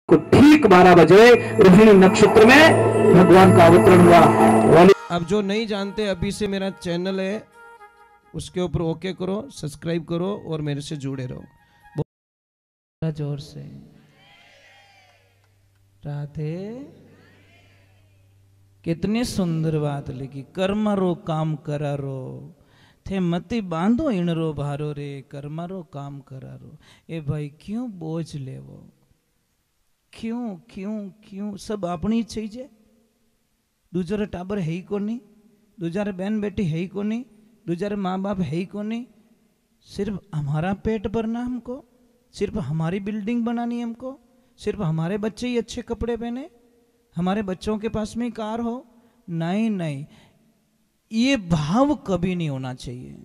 को ठीक 12 बजे रोहिणी नक्षत्र में भगवान का अवतरण हुआ। अब जो नहीं जानते, अभी से मेरा चैनल है, उसके ऊपर ओके करो, सब्सक्राइब करो और मेरे से जुड़े रहो। जोर से राधे। कितनी सुंदर बात लिखी, कर्मरो काम करारो थे मती बांधो इणरो भारो रे, कर्मरो काम करारो। ए भाई क्यों बोझ लेवो, क्यों क्यों क्यों सब अपनी चाहिए। दूसरे टाबर है ही कोनी, दूसरे बहन बेटी है ही कोनी, दूसरे माँ बाप है ही कोनी। सिर्फ हमारा पेट भरना हमको, सिर्फ हमारी बिल्डिंग बनानी हमको, सिर्फ हमारे बच्चे ही अच्छे कपड़े पहने, हमारे बच्चों के पास में कार हो। नहीं नहीं, ये भाव कभी नहीं होना चाहिए।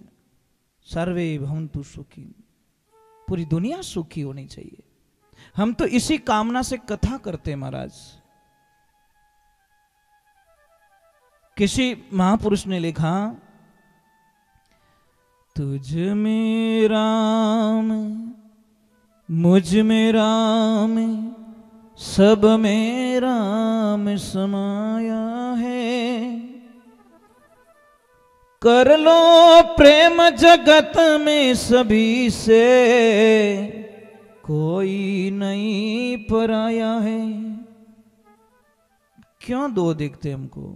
सर्वे भवन्तु सुखी, पूरी दुनिया सुखी होनी चाहिए। हम तो इसी कामना से कथा करते महाराज। किसी महापुरुष ने लिखा, तुझ में राम मुझ में राम सब में राम समाया है, कर लो प्रेम जगत में सभी से, कोई नहीं पराया है। क्यों दो दिखते हमको।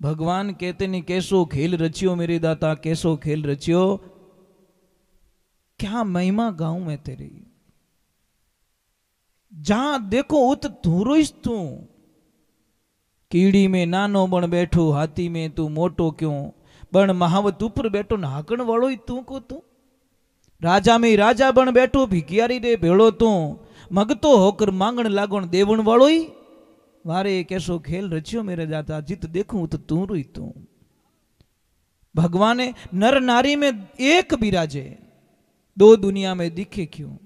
भगवान कहते नहीं कैसो खेल रचियो मेरे दाता, कैसो खेल रचियो। क्या महिमा गाऊं मैं तेरी। जहां देखो उत धूरुस तू, कीड़ी में नानो बण बैठो, हाथी में तू मोटो क्यों, बण महावत ऊपर बैठो नाकण वालो ही तू को तू। राजा में राजा बन बैठो, भिखियारी रे भेड़ो तू, मगतो होकर मांगण लागण देवण वालो ही। वारे कैसो खेल रचियो मेरे दाता, जित देखूं तो तू रुई तू। भगवान ने नर नारी में एक विराजे, दो दुनिया में दिखे क्यों।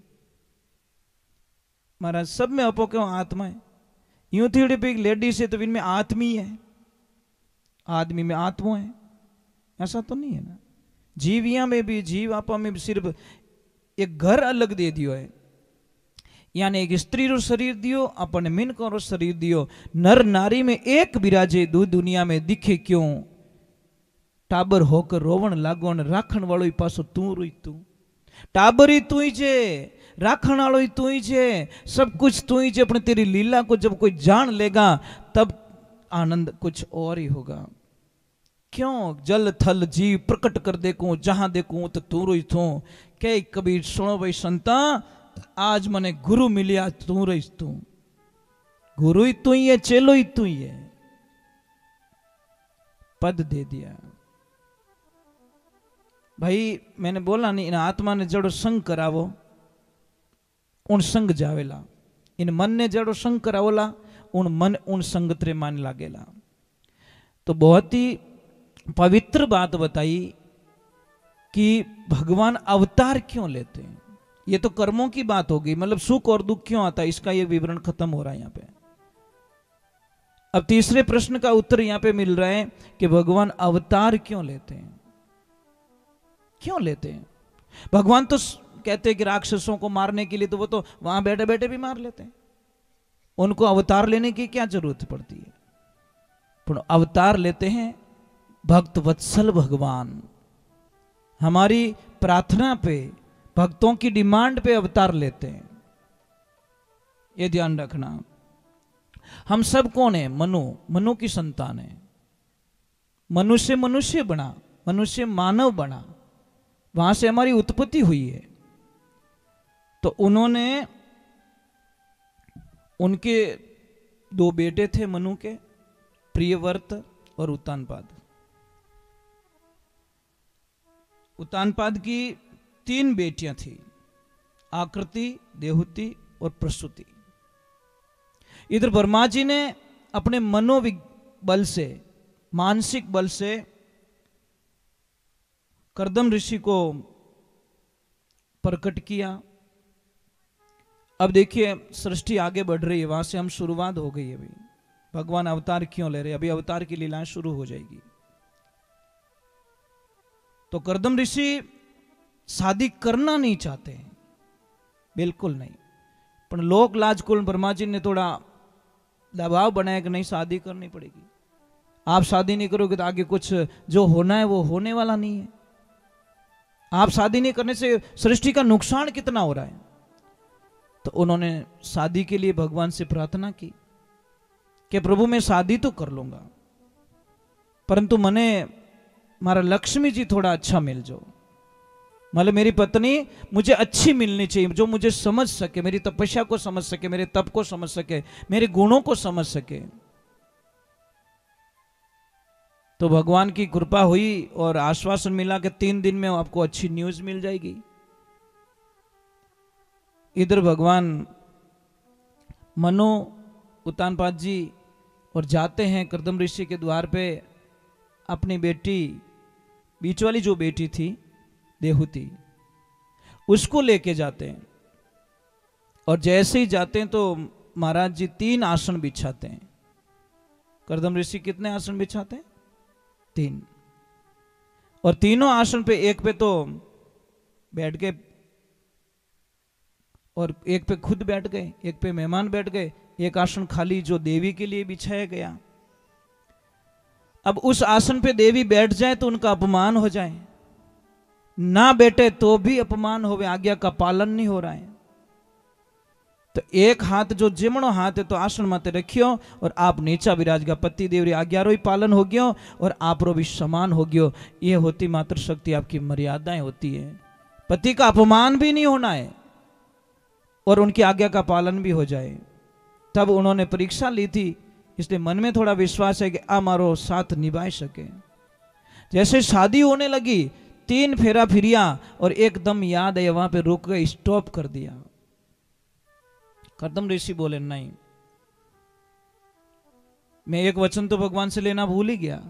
महाराज सब में अपो क्यों आत्मा है। यूं थी भी लेडीज है तो इनमें आत्मी है, आदमी में आत्मा है, ऐसा तो नहीं है ना। जीविया में भी, जीव आपा में भी सिर्फ एक घर अलग दे दियो है। यानी एक स्त्री रो शरीर दियो, अपन मिनकों रो शरीर दियो। नर नारी में एक विराजे, दो दुनिया में दिखे क्यों। टाबर होकर रोवण लागोण, राखण वालो ही पासो तू रोई तू। टाबर ही तू ही जे, राखण वालो ही तू ही जे, सब कुछ तू ही जे। अपने तेरी लीला को जब कोई जान लेगा तब आनंद कुछ और ही होगा। क्यों जल थल जीव प्रकट कर देखूं, जहां देखूं तो तू रोई थू। कई कबीर सुनो भाई संता, आज मने गुरु मिलिया तू रही तू। गुरु ही तू ही है, चेलो ही तू ही है। पद दे दिया भाई। मैंने बोला नहीं, इन आत्मा ने जड़ो संग करावो उन संग जावेला, इन मन ने जड़ो संग करावोला उन मन उन संगत रे मान लागेला। तो बहुत ही पवित्र बात बताई कि भगवान अवतार क्यों लेते हैं। ये तो कर्मों की बात होगी, मतलब सुख और दुख क्यों आता है, इसका ये विवरण खत्म हो रहा है यहाँ पे। अब तीसरे प्रश्न का उत्तर यहाँ पे मिल रहा है कि भगवान अवतार क्यों लेते हैं। क्यों लेते हैं। भगवान तो कहते हैं कि राक्षसों को मारने के लिए तो वो तो वहां बैठे बैठे भी मार लेते हैं, उनको अवतार लेने की क्या जरूरत पड़ती है। पर अवतार लेते हैं भक्त वत्सल भगवान, हमारी प्रार्थना पे, भक्तों की डिमांड पे अवतार लेते हैं। ये ध्यान रखना। हम सब कौन है, मनु, मनु की संतान है। मनुष्य मनुष्य बना, मनुष्य मानव बना, वहां से हमारी उत्पत्ति हुई है। तो उन्होंने, उनके दो बेटे थे मनु के, प्रियव्रत और उत्तानपाद। उत्तानपाद की 3 बेटियां थी, आकृति, देहुति और प्रसूति। इधर ब्रह्मा जी ने अपने मनोबल से, मानसिक बल से कर्दम ऋषि को प्रकट किया। अब देखिए सृष्टि आगे बढ़ रही है, वहां से हम शुरुआत हो गई है। अभी भगवान अवतार क्यों ले रहे, अभी अवतार की लीलाएं शुरू हो जाएगी। तो कर्दम ऋषि शादी करना नहीं चाहते हैं, बिल्कुल नहीं, पर लोक लाज कुल ब्रह्मा जी ने थोड़ा दबाव बनाया कि नहीं शादी करनी पड़ेगी, आप शादी नहीं करोगे तो आगे कुछ जो होना है वो होने वाला नहीं है, आप शादी नहीं करने से सृष्टि का नुकसान कितना हो रहा है। तो उन्होंने शादी के लिए भगवान से प्रार्थना की कि प्रभु मैं शादी तो कर लूंगा, परंतु मने मारा लक्ष्मी जी थोड़ा अच्छा मिल जाओ, मतलब मेरी पत्नी मुझे अच्छी मिलनी चाहिए, जो मुझे समझ सके, मेरी तपस्या को समझ सके, मेरे तप को समझ सके, मेरे गुणों को समझ सके। तो भगवान की कृपा हुई और आश्वासन मिला कि 3 दिन में आपको अच्छी न्यूज मिल जाएगी। इधर भगवान मनु उत्तानपाद जी और जाते हैं कर्दम ऋषि के द्वार पे, अपनी बेटी बीच वाली जो बेटी थी देहूति उसको लेके जाते हैं, और जैसे ही जाते हैं तो महाराज जी 3 आसन बिछाते हैं। कर्दम ऋषि कितने आसन बिछाते हैं? 3। और तीनों आसन पे, एक पे तो बैठ के और एक पे खुद बैठ गए, एक पे मेहमान बैठ गए, एक आसन खाली जो देवी के लिए बिछाया गया। अब उस आसन पे देवी बैठ जाए तो उनका अपमान हो जाए, ना बैठे तो भी अपमान हो, आज्ञा का पालन नहीं हो रहा है। तो एक हाथ जो जिमणो हाथ है तो आसन माते रखियो और आप नीचा विराजगा, पति देवरी आज्ञारो ही पालन हो गयो और आप रो भी समान हो गयो। ये होती मात्र शक्ति, आपकी मर्यादाएं होती है। पति का अपमान भी नहीं होना है और उनकी आज्ञा का पालन भी हो जाए। तब उन्होंने परीक्षा ली थी, इसलिए मन में थोड़ा विश्वास है कि हमारो साथ निभा सके। जैसे शादी होने लगी, 3 फेरा फिरिया और एकदम याद है वहां पे रुक गए, स्टॉप कर दिया। कर्दम ऋषि बोले नहीं, मैं एक वचन तो भगवान से लेना भूल ही गया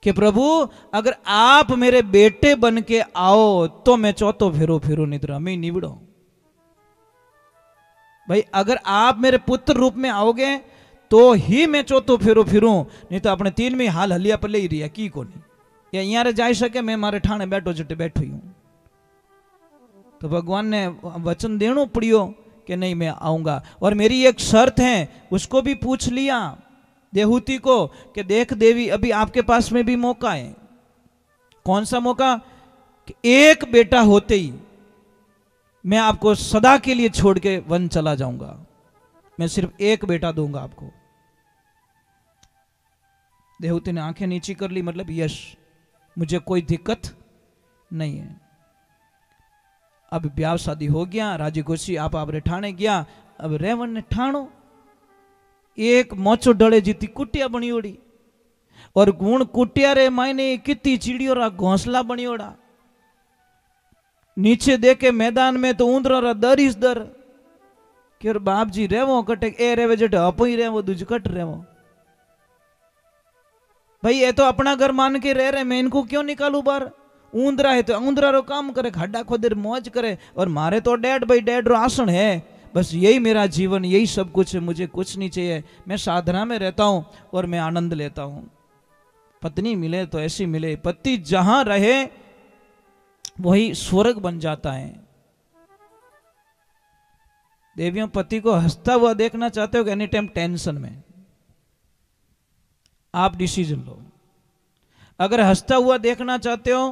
कि प्रभु अगर आप मेरे बेटे बन के आओ तो मैं चौथो फेरो फेरो निद्रा में निबड़ो। भाई अगर आप मेरे पुत्र रूप में आओगे तो ही मैं चौथो फेरो फिरूं, नहीं तो अपने 3 में हाल हलिया पर ले ही रिया की को नहीं, या यहाँ रे जाई सके, मैं मारे ठाणे बैठो जटे बैठो ही हूं। तो भगवान ने वचन देना पड़ियो कि नहीं मैं आऊंगा, और मेरी एक शर्त है, उसको भी पूछ लिया देहूति को कि देख देवी अभी आपके पास में भी मौका है। कौन सा मौका? कि एक बेटा होते ही मैं आपको सदा के लिए छोड़ के वन चला जाऊंगा, मैं सिर्फ एक बेटा दूंगा आपको। देहूति ने आंखें नीची कर ली, मतलब यश मुझे कोई दिक्कत नहीं है। अब ब्याह शादी हो गया, राजी खुशी आप रे ठाणे गया। अब रेवन ने ठाणो एक मोचो डले जीती कुटिया बनी ओड़ी, और गुण कुटिया रे मायने कितनी चिड़ियों रा घोंसला बनी ओड़ा। नीचे देखे मैदान में तो ऊंदरा रा दर इस दर कि बाप जी रेवो कटे ए रेवे जट अपो ही रेवो दूज कट रेवो। भाई ये तो अपना घर मान के रह रहे, मैं इनको क्यों निकालू बाहर? ऊंदरा है तो ऊंदरा रो काम करे, खड्डा खोदे मौज करे, और मारे तो डैड भाई डैड रो आसन है, बस यही मेरा जीवन, यही सब कुछ है, मुझे कुछ नहीं चाहिए। मैं साधना में रहता हूं और मैं आनंद लेता हूं। पत्नी मिले तो ऐसी मिले, पति जहां रहे वही स्वर्ग बन जाता है। देवियों, पति को हंसता हुआ देखना चाहते हो कि एनी टाइम टेंशन में? आप डिसीजन लो। अगर हंसता हुआ देखना चाहते हो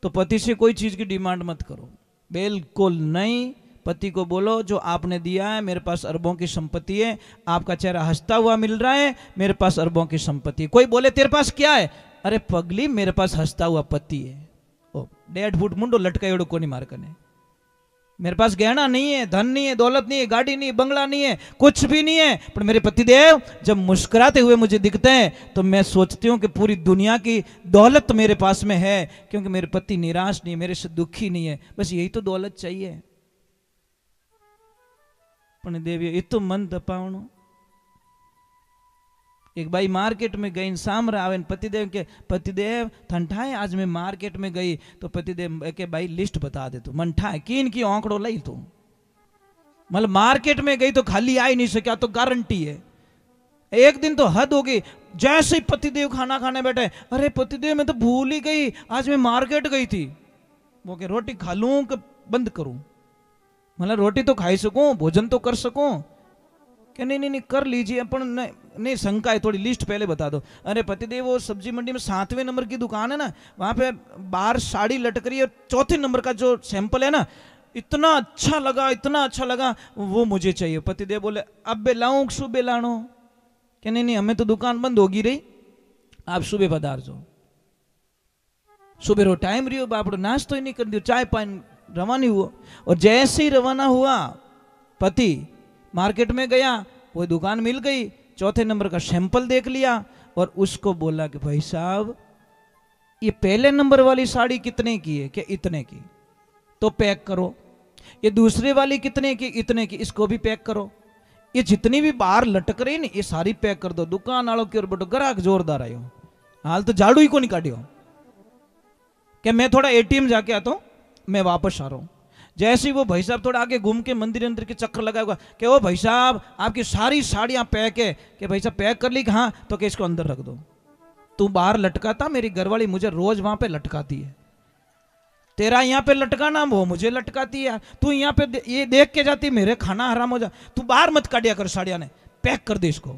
तो पति से कोई चीज की डिमांड मत करो, बिल्कुल नहीं। पति को बोलो जो आपने दिया है, मेरे पास अरबों की संपत्ति है, आपका चेहरा हंसता हुआ मिल रहा है, मेरे पास अरबों की संपत्ति है। कोई बोले तेरे पास क्या है? अरे पगली मेरे पास हंसता हुआ पति है। ओ 1.5 फुट मुंडो लटका एड़ो को नहीं मार कने। मेरे पास गहना नहीं है, धन नहीं है, दौलत नहीं है, गाड़ी नहीं, बंगला नहीं है, कुछ भी नहीं है, पर मेरे पतिदेव जब मुस्कुराते हुए मुझे दिखते हैं तो मैं सोचती हूँ कि पूरी दुनिया की दौलत मेरे पास में है, क्योंकि मेरे पति निराश नहीं है, मेरे से दुखी नहीं है। बस यही तो दौलत चाहिए। पण देवी ये तो मन दपावणो। एक बाई मार्केट में गई, सामरा आवे पतिदेव के, पतिदेव ठंठाए आज मैं मार्केट में गई, तो पतिदेव के भाई लिस्ट बता दे तू, मन ठाए किन की आंकड़ो लई तू। मतलब मार्केट में गई तो खाली आ ही नहीं सका, तो गारंटी है। एक दिन तो हद हो गई, जैसे ही पतिदेव खाना खाने बैठे, अरे पतिदेव मैं तो भूल ही गई, आज मैं मार्केट गई थी। वो के रोटी खा लूं कि बंद करूं? मतलब रोटी तो खाई सकूं, भोजन तो कर सकूं। कि नहीं नहीं नहीं कर लीजिए, अपन नहीं, नहीं शंका है, थोड़ी लिस्ट पहले बता दो। अरे पतिदेव वो सब्जी मंडी में 7वें नंबर की दुकान है ना, वहां पे बाहर साड़ी लटक रही है, 4थे नंबर का जो सैंपल है ना, इतना अच्छा लगा, इतना अच्छा लगा, वो मुझे चाहिए। पतिदेव बोले अब बे लाऊं सुबह लानो? कि नहीं नहीं हमें तो दुकान बंद होगी रही, आप सुबह पधार जाओ। सुबह रो टाइम रही हो, बापड़ो नाश्तो ही नहीं कर दियो, चाय पानी रवानी हुआ। और जैसे ही रवाना हुआ पति मार्केट में गया, वो दुकान मिल गई, 4थे नंबर का सैंपल देख लिया और उसको बोला कि भाई साहब ये पहले नंबर वाली साड़ी कितने की है? कि इतने की। तो पैक करो। ये दूसरे वाली कितने की? इतने की। इसको भी पैक करो। ये जितनी भी बाहर लटक रही ना, ये सारी पैक कर दो। दुकान वालों की ओर बटो ग्राहक जोरदार आयो, हाल तो झाड़ू ही को नहीं काटियो। कि मैं थोड़ा एटीएम जाके आता हूं, मैं वापस आ रहा हूं। जैसे ही वो भाई साहब थोड़ा आगे घूम के मंदिर अंदर के चक्कर लगाएगा कि ओ भाई साहब आपकी सारी साड़ियां पैक है। कि भाई साहब पैक कर ली? हाँ। तो कि इसको अंदर रख दो। तू बाहर लटकाता, मेरी घरवाली मुझे रोज वहां पे लटकाती है। तेरा यहाँ पे लटकाना, वो मुझे लटकाती है। तू यहाँ पे ये देख के जाती, मेरे खाना हराम हो जा। तू बाहर मत काटिया कर साड़ियां ने, पैक कर दे इसको।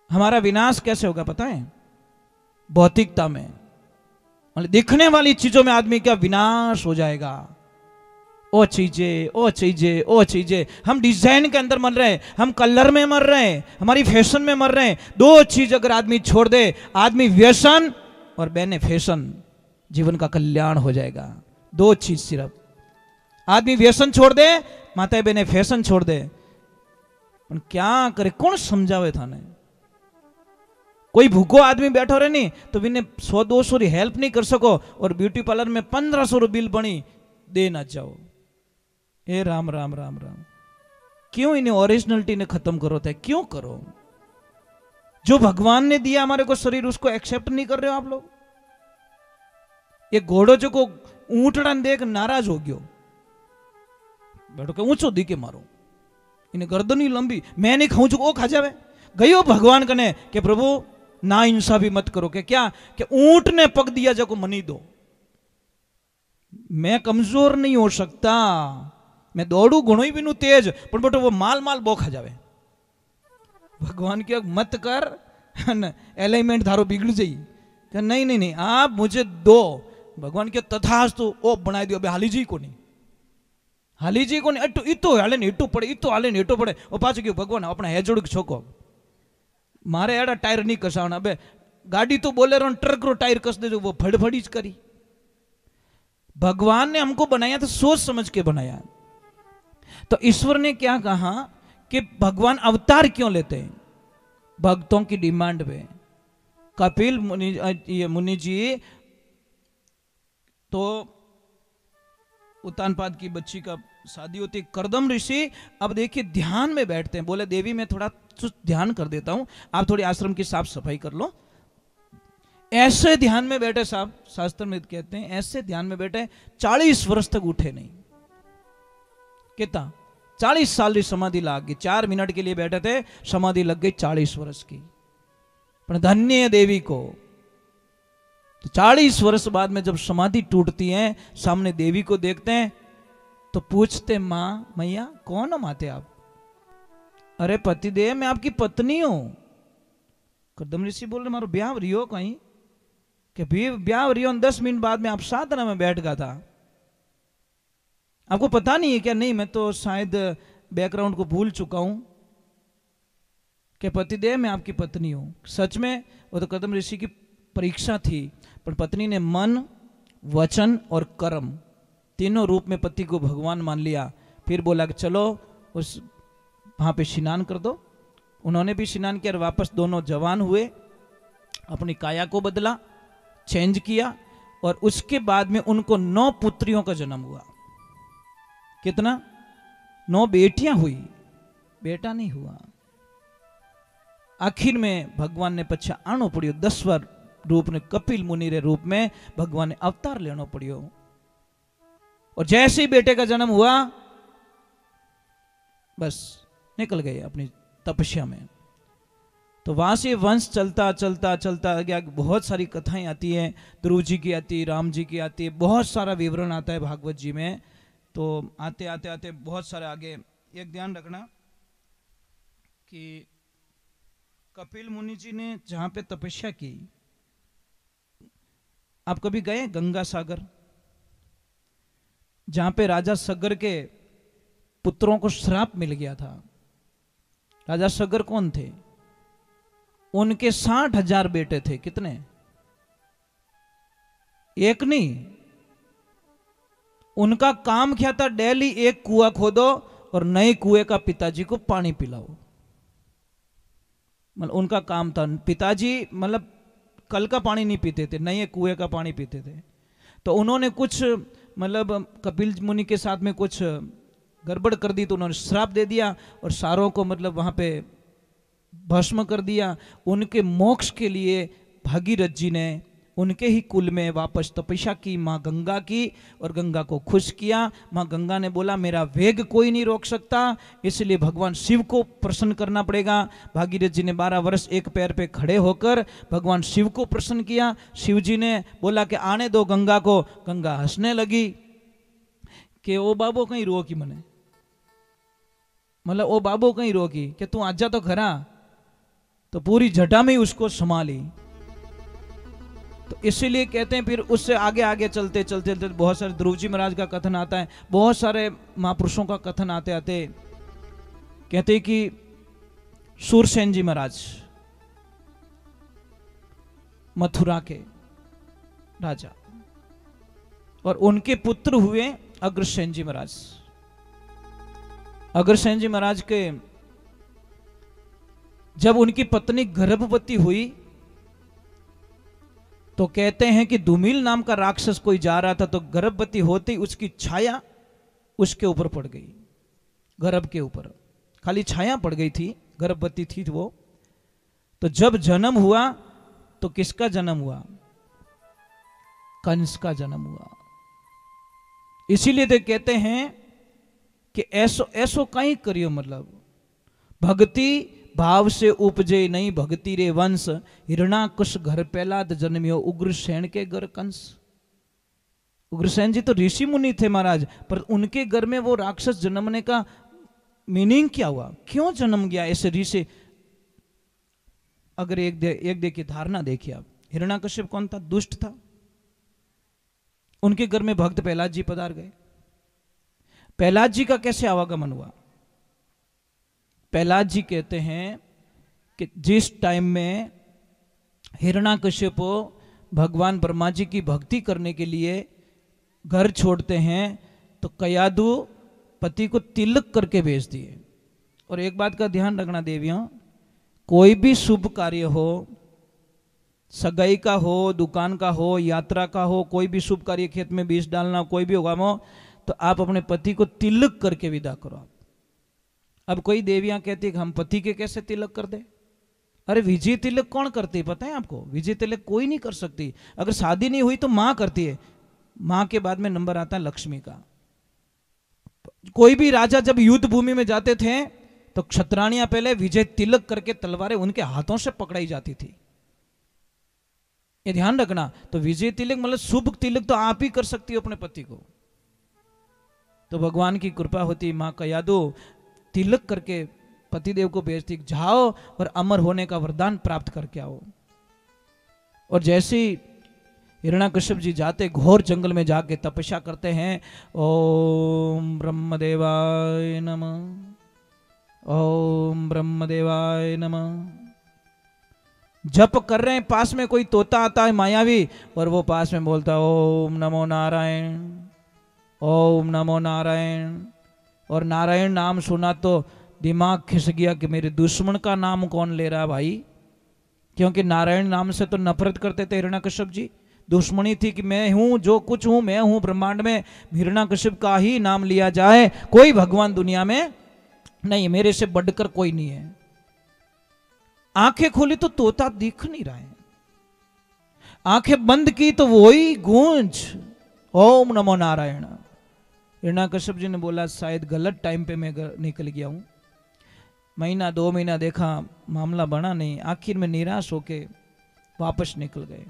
हमारा विनाश कैसे होगा पता है? भौतिकता में, मतलब दिखने वाली चीजों में आदमी का विनाश हो जाएगा। ओ चीजें, ओ चीजें, ओ चीजें। हम डिजाइन के अंदर मर रहे हैं, हम कलर में मर रहे हैं, हमारी फैशन में मर रहे हैं। 2 चीज अगर आदमी छोड़ दे, आदमी व्यसन और बेनिफिशन, जीवन का कल्याण हो जाएगा। 2 चीज सिर्फ। आदमी व्यसन छोड़ दे, माता बहने फैशन छोड़ दे। पर क्या करे, कौन समझावे थाने? कोई भूखो आदमी बैठो रहे नहीं तो बिने 100-200 री हेल्प नहीं कर सको, और ब्यूटी पार्लर में 1500 रू बिल बनी दे ना जाओ। ए राम राम राम राम। क्यों इन्हें ओरिजिनलिटी ने खत्म करो थे? क्यों करो? जो भगवान ने दिया हमारे को शरीर, उसको एक्सेप्ट नहीं कर रहे हो आप लोग। ये घोड़ो जो को ऊंटड़ा देख नाराज हो गयो, बैठो के ऊंचो दी के मारो, इन्हें गर्दन ही लंबी, मैं नहीं खाऊं जो खा जावे। गयो भगवान कने कि प्रभु ना इंसाफी मत करो। कि क्या? कि ऊंट ने पग दिया जो को मनी दो। मैं कमजोर नहीं हो सकता, मैं दौड़ू घणो ही बिनु तेज, पर बेटो वो माल माल बो खा जावे। भगवान के मत कर, एलाइनमेंट थारो बिगड़ जाई। कि नहीं नहीं नहीं आप मुझे दो। भगवान के तथास्तु ओ बनाई दियो। हाली जी को नहीं, हाली जी को नहीं, अटू इतो हाले ने इटू पड़े, इतो हाले ने इटो पड़े। और पाछो क्यों भगवान अपना हेजोड़ छोको, मारे एड़ा टायर नहीं कसावना। अबे गाड़ी तो बोले रो, ट्रक रो टायर कस दे, वो फड़फड़ी करी। भगवान ने हमको बनाया तो सोच समझ के बनाया। तो ईश्वर ने क्या कहा कि भगवान अवतार क्यों लेते हैं? भक्तों की डिमांड पे। कपिल मुनि जी तो उत्तानपाद की बच्ची का शादी होती है, करदम ऋषि अब देखिए ध्यान में बैठते हैं। बोले देवी मैं थोड़ा ध्यान कर देता हूं, आप थोड़ी आश्रम की साफ सफाई कर लो। ऐसे ध्यान में बैठे साहब, शास्त्र में कहते हैं ऐसे ध्यान में बैठे 40 वर्ष तक उठे नहीं। कितना? 40 साल की समाधि लग गई। 4 मिनट के लिए बैठे थे, समाधि लग गई 40 वर्ष की। पर धन्य देवी को। तो 40 वर्ष बाद में जब समाधि टूटती है, सामने देवी को देखते हैं तो पूछते मां मैया कौन हो माते आप? अरे पतिदेव मैं आपकी पत्नी हूं। करदम ऋषि बोल रहे मारो ब्याह रियो कहीं? कि ब्याह रियो 10 मिनट बाद में आप साधना में बैठ गया था, आपको पता नहीं है क्या? नहीं मैं तो शायद बैकग्राउंड को भूल चुका हूं। कि पतिदेव मैं आपकी पत्नी हूं। सच में वो तो करदम ऋषि की परीक्षा थी, पर पत्नी ने मन, वचन और कर्म तीनों रूप में पति को भगवान मान लिया। फिर बोला कि चलो उस वहां पे स्नान कर दो। उन्होंने भी स्नान किया और वापस दोनों जवान हुए, अपनी काया को बदला, चेंज किया, और उसके बाद में उनको 9 पुत्रियों का जन्म हुआ। कितना? 9 बेटियां हुई, बेटा नहीं हुआ। आखिर में भगवान ने पछा आनो पड़ियो 10वां रूप ने, कपिल मुनि रे रूप में भगवान ने अवतार लेनो पड़ियो। और जैसे ही बेटे का जन्म हुआ बस निकल गए अपनी तपस्या में। तो वहां से वंश चलता चलता चलता गया। बहुत सारी कथाएं आती हैं, ध्रुव जी की आती है, राम जी की आती है, बहुत सारा विवरण आता है भागवत जी में। तो आते आते आते बहुत सारे आगे, एक ध्यान रखना कि कपिल मुनि जी ने जहां पे तपस्या की, आप कभी गए गंगा सागर, जहां पे राजा सगर के पुत्रों को श्राप मिल गया था। राजा सगर कौन थे? उनके 60,000 बेटे थे। कितने? एक नहीं। उनका काम क्या था? डेली एक कुआं खोदो और नए कुएं का पिताजी को पानी पिलाओ। मतलब उनका काम था। पिताजी मतलब कल का पानी नहीं पीते थे, नए कुएं का पानी पीते थे। तो उन्होंने कुछ मतलब कपिल मुनि के साथ में कुछ गड़बड़ कर दी, तो उन्होंने श्राप दे दिया और सारों को मतलब वहां पे भस्म कर दिया। उनके मोक्ष के लिए भागीरथ जी ने उनके ही कुल में वापस तपस्या की माँ गंगा की और गंगा को खुश किया। माँ गंगा ने बोला मेरा वेग कोई नहीं रोक सकता, इसलिए भगवान शिव को प्रसन्न करना पड़ेगा। भागीरथ जी ने 12 वर्ष एक पैर पे खड़े होकर भगवान शिव को प्रसन्न किया। शिव जी ने बोला कि आने दो गंगा को। गंगा हंसने लगी कि ओ बाबो कहीं रोकी मने, मतलब ओ बाबो कहीं रोकी कि तू आजा तो खरा। तो पूरी जटा में ही उसको संभाली। तो इसीलिए कहते हैं फिर उससे आगे आगे चलते चलते चलते बहुत सारे ध्रुव जी महाराज का कथन आता है, बहुत सारे महापुरुषों का कथन आते आते कहते हैं कि सूरसेन जी महाराज मथुरा के राजा और उनके पुत्र हुए अग्रसेन जी महाराज। अग्रसेन जी महाराज के जब उनकी पत्नी गर्भवती हुई तो कहते हैं कि धूमिल नाम का राक्षस कोई जा रहा था, तो गर्भवती होती उसकी छाया उसके ऊपर पड़ गई, गर्भ के ऊपर खाली छाया पड़ गई थी, गर्भवती थी वो। तो जब जन्म हुआ तो किसका जन्म हुआ? कंस का जन्म हुआ। इसीलिए तो कहते हैं कि ऐसो ऐसो कहीं करियो, मतलब भक्ति भाव से उपजे नहीं भक्ति रे वंश, हिरणाकुश घर पहलाद जन्मियो उग्रसेन के घर कंस। उग्रसेन जी तो ऋषि मुनि थे महाराज, पर उनके घर में वो राक्षस जन्मने का मीनिंग क्या हुआ? क्यों जन्म गया ऐसे ऋषि? अगर एक देखिए धारणा देखिए आप, हिरणाकश्यप कौन था? दुष्ट था। उनके घर में भक्त प्रहलाद जी पधार गए। प्रहलाद जी का कैसे आवागमन हुआ? प्रहलाद जी कहते हैं कि जिस टाइम में हिरणाकश्यप भगवान ब्रह्मा जी की भक्ति करने के लिए घर छोड़ते हैं तो कयादु पति को तिलक करके भेज दिए। और एक बात का ध्यान रखना देवियों, कोई भी शुभ कार्य हो, सगाई का हो, दुकान का हो, यात्रा का हो, कोई भी शुभ कार्य, खेत में बीज डालना, कोई भी होगा हो, तो आप अपने पति को तिलक करके विदा करो। अब कोई देवियां कहती है कि हम पति के कैसे तिलक कर दे? अरे विजय तिलक कौन करती है पता है आपको? विजय तिलक कोई नहीं कर सकती। अगर शादी नहीं हुई तो मां करती है, मां के बाद में नंबर आता है लक्ष्मी का। कोई भी राजा जब युद्ध भूमि में जाते थे तो क्षत्राणियां पहले विजय तिलक करके तलवारें उनके हाथों से पकड़ाई जाती थी, ये ध्यान रखना। तो विजय तिलक मतलब शुभ तिलक तो आप ही कर सकती हो अपने पति को। तो भगवान की कृपा होती, मां कयादु तिलक करके पतिदेव को भेजती, जाओ और अमर होने का वरदान प्राप्त करके आओ। और जैसे ही हिरण्याकश्यप जी जाते, घोर जंगल में जाके तपस्या करते हैं, ओम ब्रह्मदेवाय नमः, ओम ब्रह्मदेवाय नमः जप कर रहे हैं। पास में कोई तोता आता है मायावी और वो पास में बोलता है ओम नमो नारायण, ओम नमो नारायण। और नारायण नाम सुना तो दिमाग खिस गया कि मेरे दुश्मन का नाम कौन ले रहा है भाई, क्योंकि नारायण नाम से तो नफरत करते थे हिरण्याकश्यप जी। दुश्मनी थी कि मैं हूं जो कुछ हूं, मैं हूं ब्रह्मांड में, हिरण्याकश्यप का ही नाम लिया जाए, कोई भगवान दुनिया में नहीं, मेरे से बढ़कर कोई नहीं है। आंखें खोली तो तोता दिख नहीं रहा है, आंखें बंद की तो वही गूंज ओम नमो नारायण। हिरण्याकश्यप जी ने बोला शायद गलत टाइम पे मैं निकल गया हूं। महीना 2 महीना देखा मामला बना नहीं, आखिर में निराश होके वापस निकल गए।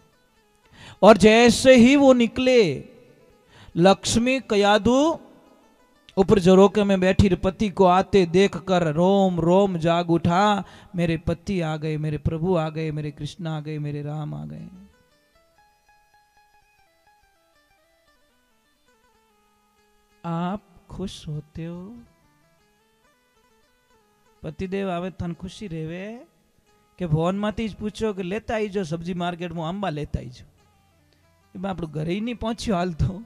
और जैसे ही वो निकले, लक्ष्मी कयादु ऊपर झरोके में बैठी पति को आते देख कर रोम रोम जाग उठा। मेरे पति आ गए, मेरे प्रभु आ गए, मेरे कृष्ण आ गए, मेरे राम आ गए। आप खुश होते हो? पतिदेव आवे तन खुशी रेवे के फोन माथी ज पूछो कि लेता आई जो सब्जी मार्केट में आंबा लेता आई जो। आप घर ही नहीं पहुंचो हाल तो।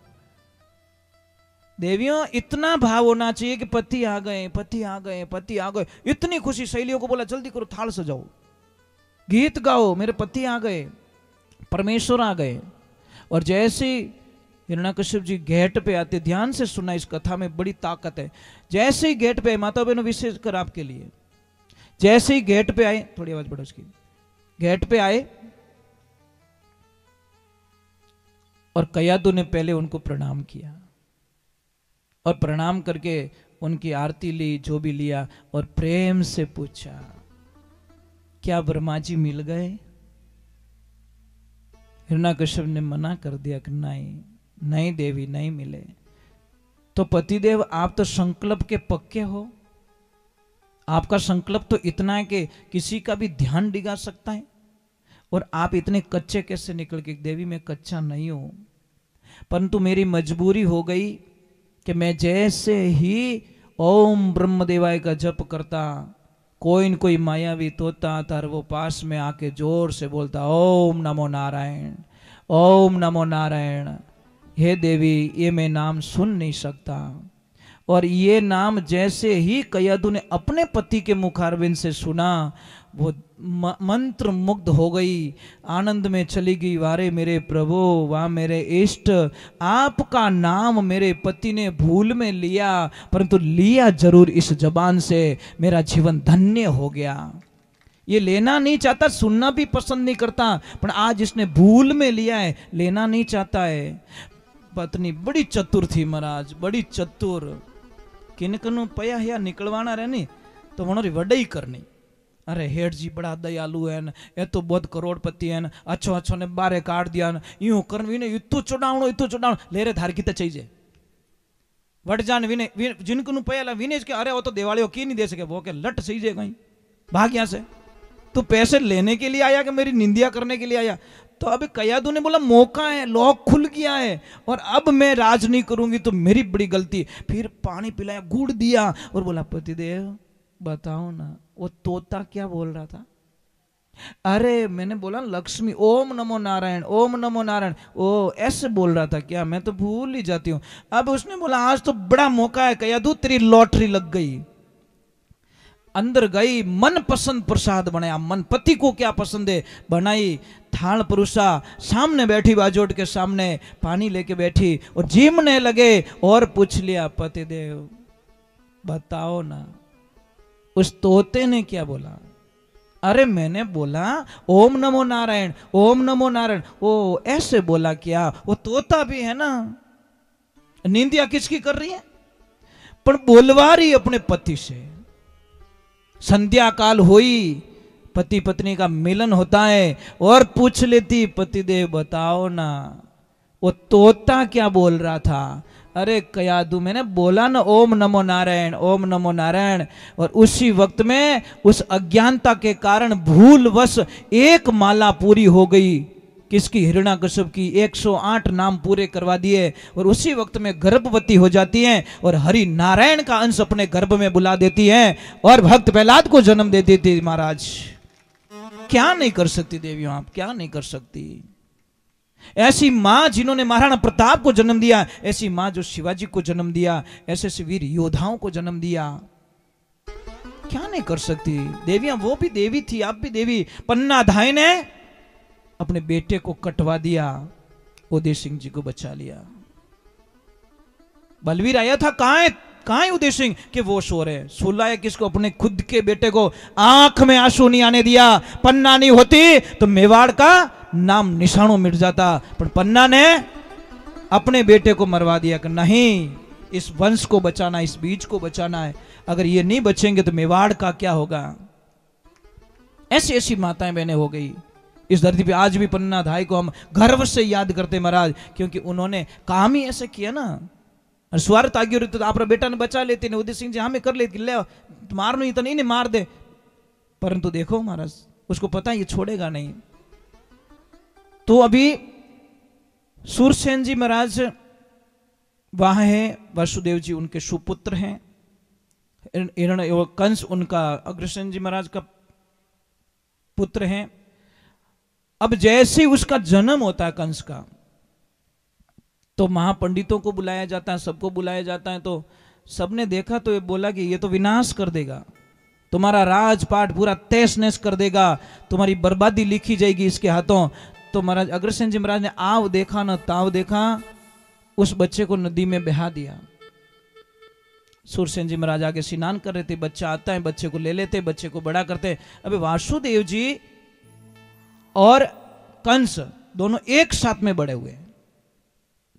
देवियों इतना भाव होना चाहिए कि पति आ गए, पति आ गए, पति आ गए। इतनी खुशी। सहेलियों को बोला जल्दी करो, थाल सजाओ, गीत गाओ, मेरे पति आ गए, परमेश्वर आ गए। और जैसे हिरण्यकश्यप जी गेट पे आते, ध्यान से सुना, इस कथा में बड़ी ताकत है। जैसे ही गेट पे, माता बहनों विशेषकर आपके लिए, जैसे ही गेट पे आए, थोड़ी आवाज बढ़ो उसकी, गेट पे आए और कयादू ने पहले उनको प्रणाम किया और प्रणाम करके उनकी आरती ली, जो भी लिया, और प्रेम से पूछा क्या ब्रह्मा जी मिल गए? हिरण्यकश्यप ने मना कर दिया कि नहीं नहीं देवी, नहीं मिले। तो पतिदेव आप तो संकल्प के पक्के हो, आपका संकल्प तो इतना है कि किसी का भी ध्यान डिगा सकता है, और आप इतने कच्चे कैसे निकल के? देवी मैं कच्चा नहीं हूं, परंतु मेरी मजबूरी हो गई कि मैं जैसे ही ओम ब्रह्मदेवाय का जप करता, कोई न कोई मायावी तोता आता और वो पास में आके जोर से बोलता ओम नमो नारायण, ओम नमो नारायण। हे देवी ये मैं नाम सुन नहीं सकता। और ये नाम जैसे ही कयादू ने अपने पति के मुखारविंद से सुना, वो मंत्र मुग्ध हो गई, आनंद में चली गई। वारे मेरे प्रभु, वाह मेरे इष्ट, आपका नाम मेरे पति ने भूल में लिया, परंतु लिया जरूर इस जबान से, मेरा जीवन धन्य हो गया। ये लेना नहीं चाहता, सुनना भी पसंद नहीं करता, पर आज इसने भूल में लिया है, लेना नहीं चाहता है। पत्नी बड़ी चतुर थी महाराज, बड़ी चतुर। किनकनु पया या निकलवाना रहनी तो वनोरी वडई करनी। अरे हेठ जी बड़ा दयालु है, ये तो बहुत करोड़पति है, अच्छो अच्छो ने बारे काट दिया, यूं कर विने इतु चढ़ावणो ले रे धार किते चाहिए वट जान विने जिनको पया विने के अरे वो तो देवालियों की नहीं दे सके, वो के लट सही जे कहीं भाग यहां से। तू पैसे लेने के लिए आया कि मेरी निंदिया करने के लिए आया? तो अब कयादू ने बोला मौका है, लॉक खुल गया है, और अब मैं राज नहीं करूंगी तो मेरी बड़ी गलती। फिर पानी पिलाया, गुड़ दिया और बोला पतिदेव बताओ ना वो तोता क्या बोल रहा था? अरे मैंने बोला लक्ष्मी ओम नमो नारायण, ओम नमो नारायण, ओ ऐसे बोल रहा था क्या? मैं तो भूल ही जाती हूँ। अब उसने बोला आज तो बड़ा मौका है कयादू, तेरी लॉटरी लग गई। अंदर गई, मन पसंद प्रसाद बनाया, मन पति को क्या पसंद है बनाई, थाल परुसा, सामने बैठी बाजोट के सामने पानी लेके बैठी और जीमने लगे और पूछ लिया पतिदेव बताओ ना उस तोते ने क्या बोला? अरे मैंने बोला ओम नमो नारायण, ओम नमो नारायण। ओ ऐसे बोला क्या? वो तोता भी है ना। निंदिया किसकी कर रही है? पर बोलवा रही अपने पति से। संध्या काल हुई, पति पत्नी का मिलन होता है और पूछ लेती पतिदेव बताओ ना वो तोता क्या बोल रहा था? अरे कयादू मैंने बोला ना ओम नमो नारायण, ओम नमो नारायण। और उसी वक्त में उस अज्ञानता के कारण भूलवश एक माला पूरी हो गई। किसकी? हिरण्यकश्यप की। 108 नाम पूरे करवा दिए और उसी वक्त में गर्भवती हो जाती हैं और हरि नारायण का अंश अपने गर्भ में बुला देती हैं और भक्त प्रहलाद को जन्म दे देती। महाराज क्या नहीं कर सकती देवियों, आप क्या नहीं कर सकती। ऐसी मां जिन्होंने महाराणा प्रताप को जन्म दिया, ऐसी मां जो शिवाजी को जन्म दिया, ऐसे ऐसे वीर योद्धाओं को जन्म दिया, क्या नहीं कर सकती देवियां। वो भी देवी थी, आप भी देवी। पन्ना धाय ने अपने बेटे को कटवा दिया, उदय सिंह जी को बचा लिया। बलवीर आया था, कहां है उदय सिंह? कि वो सो रहे। सुलाया किसको? अपने खुद के बेटे को। आंख में आंसू नहीं आने दिया। पन्ना नहीं होती तो मेवाड़ का नाम निशानों मिट जाता, पर पन्ना ने अपने बेटे को मरवा दिया कि नहीं, इस वंश को बचाना, इस बीज को बचाना है। अगर ये नहीं बचेंगे तो मेवाड़ का क्या होगा? ऐसी ऐसी माताएं बहनें हो गई इस धरती पे। आज भी पन्ना धाय को हम गर्व से याद करते महाराज, क्योंकि उन्होंने काम ही ऐसे किया ना। और स्वार्थ आ गयो तो आप बेटा ने बचा लेती ने, उदय सिंह जी हमें कर लेती, ले मारनो ही तो नहीं, मार दे। परंतु देखो महाराज, उसको पता ये छोड़ेगा नहीं। तो अभी सूरसेन जी महाराज वहां है, वासुदेव जी उनके सुपुत्र हैं, कंस उनका अग्रसेन जी महाराज का पुत्र हैं। अब जैसे ही उसका जन्म होता है कंस का, तो महापंडितों को बुलाया जाता है, सबको बुलाया जाता है। तो सबने देखा तो ये बोला कि ये तो विनाश कर देगा, तुम्हारा राजपाट पूरा तहस नहस कर देगा, तुम्हारी बर्बादी लिखी जाएगी इसके हाथों। तो महाराज अग्रसेन जी महाराज ने आव देखा न ताव देखा, उस बच्चे को नदी में बहा दिया। सूरसेन जी महाराज आगे स्नान कर रहे थे, बच्चा आता है, बच्चे को ले लेते, बच्चे को बड़ा करते। अबे वासुदेव जी और कंस दोनों एक साथ में बड़े हुए।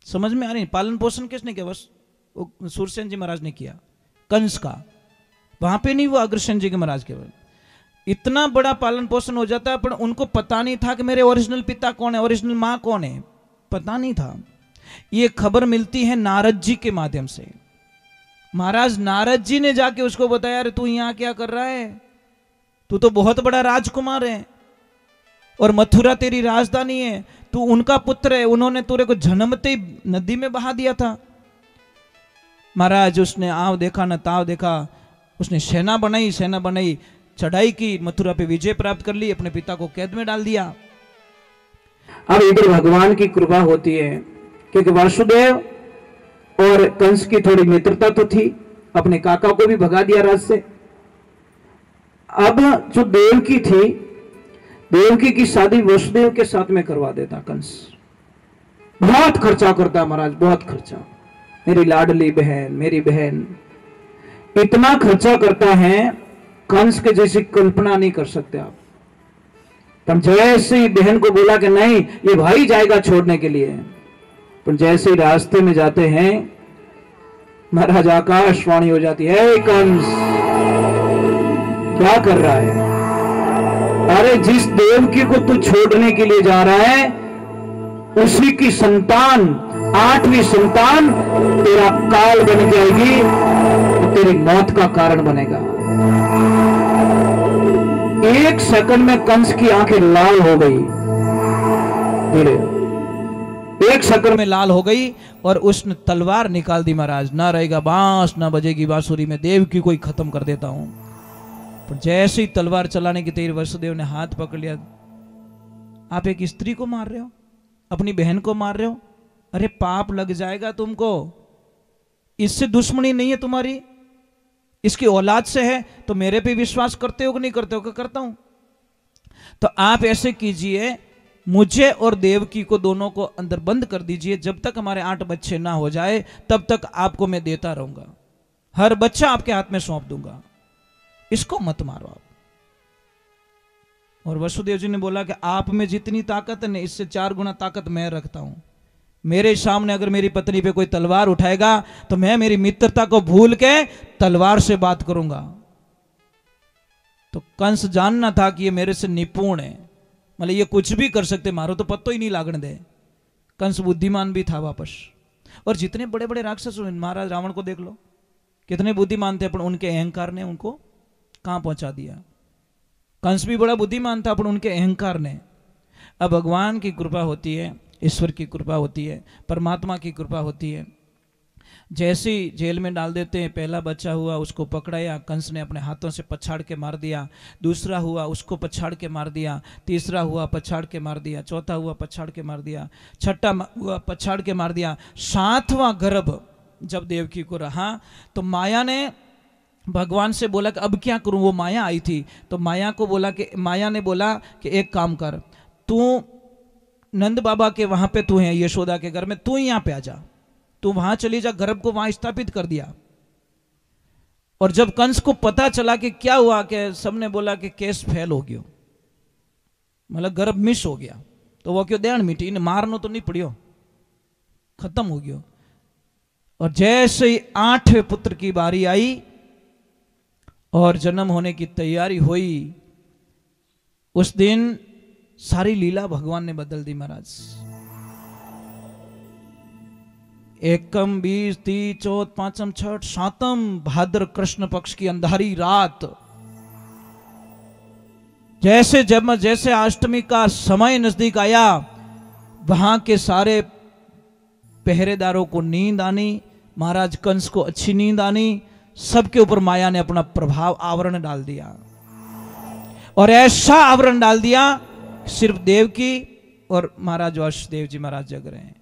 समझ में आ रही? पालन पोषण किसने किया? बस सूरसेन जी महाराज ने किया कंस का, वहां पे नहीं, वो अग्रसेन जी के महाराज के। इतना बड़ा पालन पोषण हो जाता है, पर उनको पता नहीं था कि मेरे ओरिजिनल पिता कौन है, ओरिजिनल मां कौन है, पता नहीं था। ये खबर मिलती है नारद जी के माध्यम से। महाराज नारद जी ने जाके उसको बताया, अरे तू यहां क्या कर रहा है, तू तो बहुत बड़ा राजकुमार है और मथुरा तेरी राजधानी है, तू उनका पुत्र है, उन्होंने तेरे को जन्मते ही नदी में बहा दिया था। महाराज उसने आव देखा न ताव देखा, उसने सेना बनाई, चढ़ाई की, मथुरा पे विजय प्राप्त कर ली, अपने पिता को कैद में डाल दिया। अब इधर भगवान की कृपा होती है, क्योंकि वासुदेव और कंस की थोड़ी मित्रता तो थी, अपने काका को भी भगा दिया राज से। अब जो देवकी थी, देवकी की शादी वसुदेव के साथ में करवा देता कंस। बहुत खर्चा करता महाराज, बहुत खर्चा, मेरी लाडली बहन, मेरी बहन, इतना खर्चा करता है कंस के जैसी कल्पना नहीं कर सकते आप। पर जैसे ही बहन को बोला कि नहीं ये भाई जाएगा छोड़ने के लिए, पर जैसे ही रास्ते में जाते हैं महाराज आकाशवाणी हो जाती है, कंस क्या कर रहा है? अरे जिस देवकी को तू छोड़ने के लिए जा रहा है, उसी की संतान, 8वीं संतान तेरा काल बन जाएगी, तो तेरी मौत का कारण बनेगा। एक सेकंड में कंस की आंखें लाल हो गई, एक सेकंड में लाल हो गई और उसने तलवार निकाल दी। महाराज ना रहेगा बांस, ना बजेगी बांसुरी, में देवकी को ही खत्म कर देता हूं। पर जैसे ही तलवार चलाने की तेरी वसुदेव ने हाथ पकड़ लिया। आप एक स्त्री को मार रहे हो, अपनी बहन को मार रहे हो, अरे पाप लग जाएगा तुमको। इससे दुश्मनी नहीं है तुम्हारी, इसकी औलाद से है। तो मेरे पे विश्वास करते हो कि नहीं करते हो? कि करता हूं। तो आप ऐसे कीजिए, मुझे और देवकी को दोनों को अंदर बंद कर दीजिए, जब तक हमारे 8 बच्चे ना हो जाए तब तक आपको मैं देता रहूंगा, हर बच्चा आपके हाथ में सौंप दूंगा, इसको मत मारो आप। और वसुदेव जी ने बोला कि आप में जितनी ताकत है, इससे 4 गुना ताकत मैं रखता हूं। मेरे सामने अगर मेरी पत्नी पे कोई तलवार उठाएगा तो मैं मेरी मित्रता को भूल के तलवार से बात करूंगा। तो कंस जानना था कि ये मेरे से निपुण है, मतलब ये कुछ भी कर सकते, मारो तो पत्तो ही नहीं लागने दे। कंस बुद्धिमान भी था वापस। और जितने बड़े बड़े राक्षस, महाराज रावण को देख लो, कितने बुद्धिमान थे, पर उनके अहंकार ने उनको कहां पहुंचा दिया। कंस भी बड़ा बुद्धिमान था, पर उनके अहंकार ने। अब भगवान की कृपा होती है, ईश्वर की कृपा होती है, परमात्मा की कृपा होती है। जैसे ही जेल में डाल देते हैं, पहला बच्चा हुआ उसको पकड़ाया, कंस ने अपने हाथों से पछाड़ के मार दिया। दूसरा हुआ उसको पछाड़ के मार दिया। तीसरा हुआ पछाड़ के मार दिया। चौथा हुआ पछाड़ के मार दिया। छठा हुआ पछाड़ के मार दिया। 7वां गर्भ जब देवकी को रहा तो माया ने भगवान से बोला कि अब क्या करूं। वो माया आई थी, तो माया ने बोला कि एक काम कर, तू नंद बाबा के वहां पे तू है, यशोदा के घर में, तू यहां पे आ जा, तू वहां चली जा। गर्भ को वहां स्थापित कर दिया। और जब कंस को पता चला कि क्या हुआ, कि सबने बोला कि केस फेल हो गयो, मतलब गर्भ मिस हो गया, तो वो क्यों देण मीठी, इन्हें मारनो तो नहीं पड़ियो, खत्म हो गयो। और जैसे ही 8वें पुत्र की बारी आई और जन्म होने की तैयारी हुई, उस दिन सारी लीला भगवान ने बदल दी महाराज। एकम 20 30 14 5 6 7 भाद्र कृष्ण पक्ष की अंधारी रात, जैसे जब जैसे अष्टमी का समय नजदीक आया, वहां के सारे पहरेदारों को नींद आनी, महाराज कंस को अच्छी नींद आनी, सबके ऊपर माया ने अपना प्रभाव आवरण डाल दिया। और ऐसा आवरण डाल दिया सिर्फ देवकी और महाराज वासुदेव जी महाराज जग रहे हैं।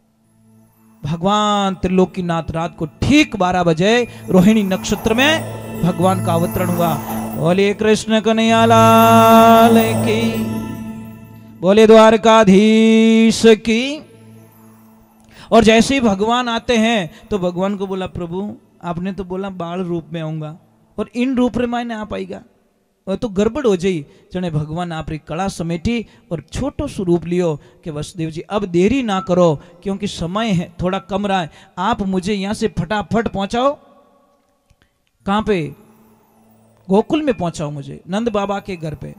भगवान त्रिलोकीनाथ रात को ठीक 12 बजे रोहिणी नक्षत्र में भगवान का अवतरण हुआ। बोले कृष्ण कन्हैया लाल की, बोले द्वारकाधीश की। और जैसे ही भगवान आते हैं तो भगवान को बोला, प्रभु आपने तो बोला बाल रूप में आऊंगा और इन रूप में मैंने आप आएगा, और तो गड़बड़ हो जाई। जने भगवान आपरी कला समेटी और छोटो स्वरूप लियो कि वसुदेव जी अब देरी ना करो, क्योंकि समय है थोड़ा कम रहा है, आप मुझे यहां से फटाफट पहुंचाओ। कहां पे? गोकुल में पहुंचाओ मुझे, नंद बाबा के घर पे।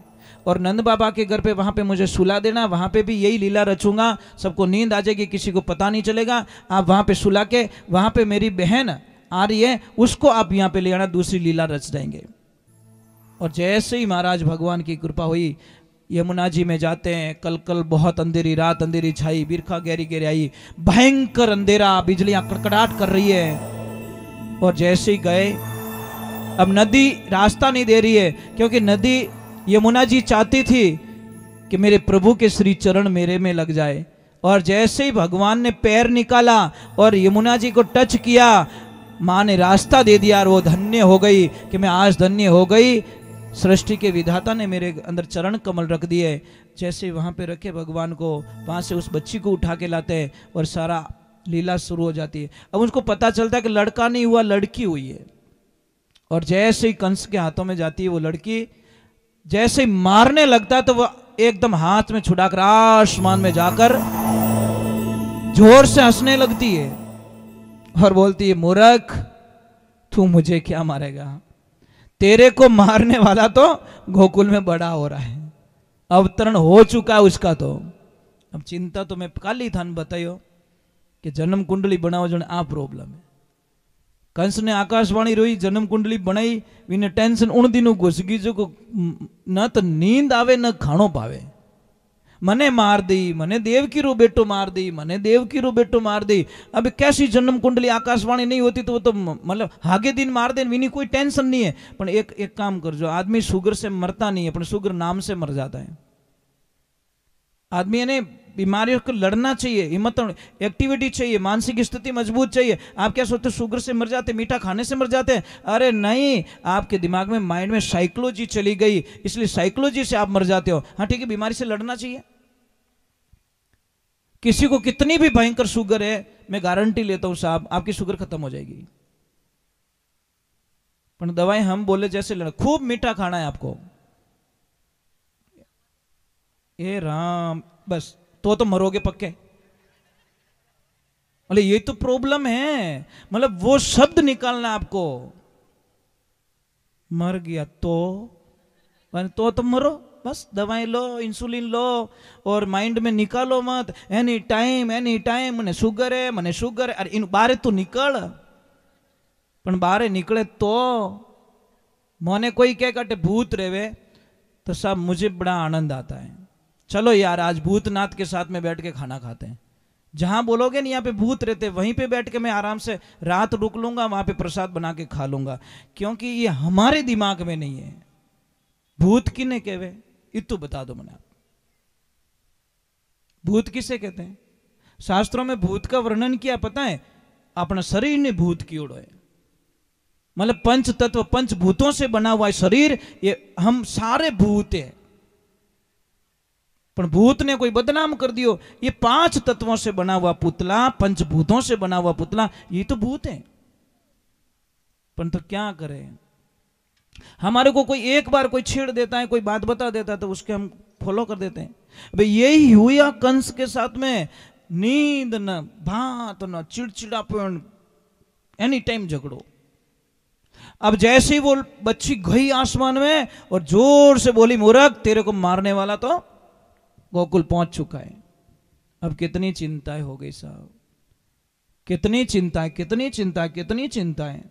और नंद बाबा के घर पे वहां पे मुझे सुला देना, वहां पे भी यही लीला रचूंगा, सबको नींद आ जाएगी, किसी को पता नहीं चलेगा। आप वहां पे सुला के, वहां पे मेरी बहन आ रही है उसको आप यहां पे ले आना, दूसरी लीला रच देंगे। और जैसे ही महाराज भगवान की कृपा हुई, यमुना जी में जाते हैं। कल कल बहुत अंधेरी रात, अंधेरी छाई, बिरखा गहरी गहरी आई, भयंकर अंधेरा, बिजलियां कड़कड़ाहट कर रही है। और जैसे ही गए, अब नदी रास्ता नहीं दे रही है, क्योंकि नदी यमुना जी चाहती थी कि मेरे प्रभु के श्री चरण मेरे में लग जाए। और जैसे ही भगवान ने पैर निकाला और यमुना जी को टच किया, माँ ने रास्ता दे दिया और वो धन्य हो गई कि मैं आज धन्य हो गई, सृष्टि के विधाता ने मेरे अंदर चरण कमल रख दिए। जैसे वहां पे रखे भगवान को, वहां से उस बच्ची को उठा के लाते हैं और सारा लीला शुरू हो जाती है। अब उसको पता चलता है कि लड़का नहीं हुआ, लड़की हुई है। और जैसे ही कंस के हाथों में जाती है वो लड़की, जैसे ही मारने लगता है तो वह एकदम हाथ में छुड़ाकर आसमान में जाकर जोर से हंसने लगती है और बोलती है, मूर्ख तू मुझे क्या मारेगा, तेरे को मारने वाला तो गोकुल में बड़ा हो रहा है, अवतरण हो चुका है उसका। तो अब चिंता तो मैं काली थान बतायो कि जन्म कुंडली बनाओ जन आ प्रॉब्लम है। कंस ने आकाशवाणी रोई, जन्म कुंडली बनाई, विने टेंशन उन दिनों घुस गई जो को न तो नींद आवे न खाणो पावे। मने मार दी, मने देवकी रो बेटो मार दी, मने देवकी रो बेटो मार दी। अब कैसी जन्म कुंडली आकाशवाणी नहीं होती तो वो तो मतलब हागे दिन मार दे, विनी कोई टेंशन नहीं है। पर एक काम कर, जो आदमी शुगर से मरता नहीं है, पर शुगर नाम से मर जाता है। आदमी ने बीमारियों को लड़ना चाहिए, हिम्मत, एक्टिविटी चाहिए, मानसिक स्थिति मजबूत चाहिए। आप क्या सोचते शुगर से मर जाते, मीठा खाने से मर जाते हैं? अरे नहीं, आपके दिमाग में, माइंड में साइकोलॉजी चली गई, इसलिए साइकोलॉजी से आप मर जाते हो। हाँ ठीक है, बीमारी से लड़ना चाहिए। किसी को कितनी भी भयंकर शुगर है, मैं गारंटी लेता हूं साहब आपकी शुगर खत्म हो जाएगी। पर दवाई हम बोले जैसे लड़, खूब मीठा खाना है आपको, ए राम, बस तो मरोगे पक्के। मतलब ये तो प्रॉब्लम है, मतलब वो शब्द निकालना आपको, मर गया तो मरो, बस दवाई लो, इंसुलिन लो और माइंड में निकालो मत एनी टाइम मने शुगर है, मने शुगर है। अरे इन बारे तो निकल, पण बारे निकले तो मोने कोई कह काटे भूत रेवे तो साहब मुझे बड़ा आनंद आता है। चलो यार आज भूतनाथ के साथ में बैठ के खाना खाते हैं। जहां बोलोगे नहीं यहाँ पे भूत रहते, वहीं पे बैठ के मैं आराम से रात रुक लूंगा, वहां पे प्रसाद बना के खा लूंगा, क्योंकि ये हमारे दिमाग में नहीं है। भूत किने कहवे इतु बता दो मैंने आप, भूत किसे कहते हैं? शास्त्रों में भूत का वर्णन किया पता है? अपना शरीर ने भूत की ओर है, मतलब पंच तत्व, पंच भूतों से बना हुआ है शरीर, ये हम सारे भूत है। पर भूत ने कोई बदनाम कर दियो, ये 5 तत्वों से बना हुआ पुतला, पंचभूतों से बना हुआ पुतला, ये तो भूत है। पर तो क्या करें, हमारे को कोई एक बार कोई छेड़ देता है, कोई बात बता देता है तो उसके हम फॉलो कर देते हैं। भाई यही हुआ कंस के साथ में, नींद न भात न चिड़चिड़ापन, एनी टाइम झगड़ो। अब जैसे ही वो बच्ची गई आसमान में और जोर से बोली, मूर्ख तेरे को मारने वाला तो गोकुल पहुंच चुका है। अब कितनी चिंताएं हो गई साहब। कितनी चिंता है, कितनी चिंता है, कितनी चिंता है।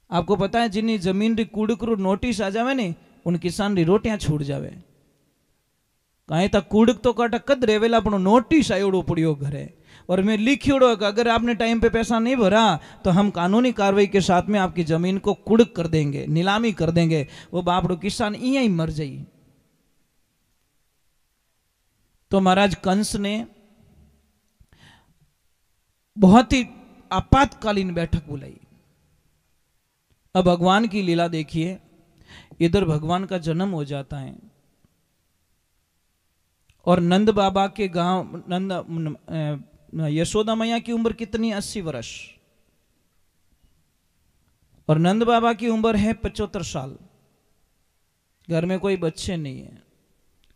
आपको पता है जिन्नी जमीन री कूड़क रू नोटिस आ जावे ने उन किसान री रोटियां छूट जावे। कहीं तक कूड़क तो काटा कद रेवेला पण नोटिस आयोड़ो पड़ियो घरे और मैं लिखियोड़ो कि अगर आपने टाइम पे पैसा नहीं भरा तो हम कानूनी कार्रवाई के साथ में आपकी जमीन को कुड़क कर देंगे, नीलामी कर देंगे। वो बापड़ो किसान इं ही मर जाई। तो महाराज कंस ने बहुत ही आपातकालीन बैठक बुलाई। अब भगवान की लीला देखिए, इधर भगवान का जन्म हो जाता है और नंद बाबा के गांव यशोदा मैया की उम्र कितनी 80 वर्ष और नंद बाबा की उम्र है 75 साल। घर में कोई बच्चे नहीं है।